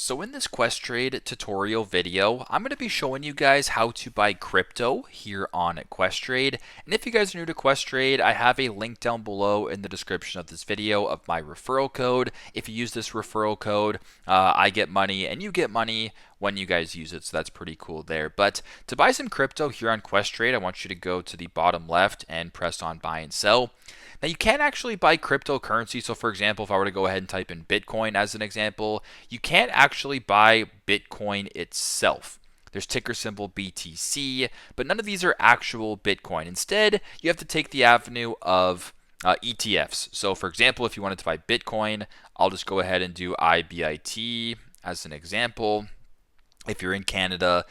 So in this Questrade tutorial video, I'm going to be showing you guys how to buy crypto here on Questrade. And if you guys are new to Questrade, I have a link down below in the description of this video of my referral code. If you use this referral code, I get money and you get money when you guys use it, so that's pretty cool there. But to buy some crypto here on Questrade, I want you to go to the bottom left and press on buy and sell. Now you can actually buy cryptocurrency. So for example, if I were to go ahead and type in Bitcoin as an example, you can't actually buy Bitcoin itself. There's ticker symbol BTC, but none of these are actual Bitcoin. Instead, you have to take the avenue of ETFs. So for example, if you wanted to buy Bitcoin, I'll just go ahead and do IBIT as an example. If you're in Canada,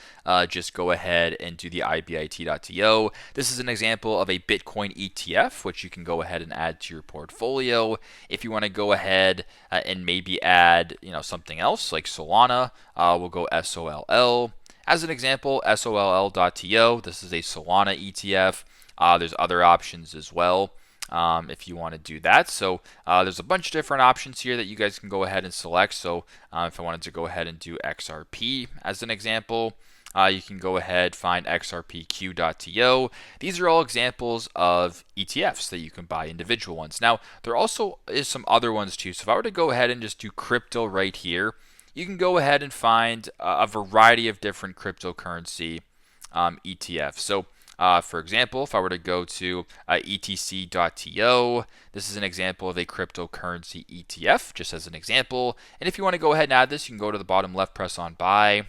just go ahead and do the ibit.to. This is an example of a Bitcoin ETF, which you can go ahead and add to your portfolio. If you want to go ahead and maybe add, something else like Solana, we'll go SOLL. As an example, SOLL.to. This is a Solana ETF. There's other options as well. If you want to do that. So there's a bunch of different options here that you guys can go ahead and select. So if I wanted to go ahead and do XRP as an example, you can go ahead, find XRPQ.to. These are all examples of ETFs that you can buy, individual ones. Now, there also is some other ones too. So if I were to go ahead and just do crypto right here, you can go ahead and find a variety of different cryptocurrency ETFs. So for example, if I were to go to etc.to, this is an example of a cryptocurrency ETF, just as an example. And if you want to go ahead and add this, you can go to the bottom left, press on buy.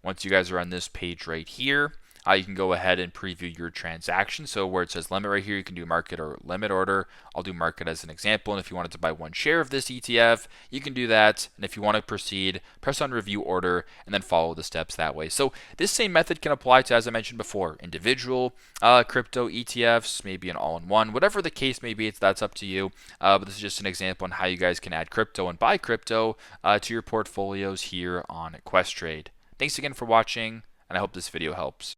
Once you guys are on this page right here, you can go ahead and preview your transaction. So where it says limit right here, you can do market or limit order. I'll do market as an example. And if you wanted to buy one share of this ETF, you can do that. And if you want to proceed, press on review order and then follow the steps that way. So this same method can apply to, as I mentioned before, individual crypto ETFs, maybe an all-in-one, whatever the case may be, that's up to you. But this is just an example on how you guys can add crypto and buy crypto to your portfolios here on Questrade. Thanks again for watching, and I hope this video helps.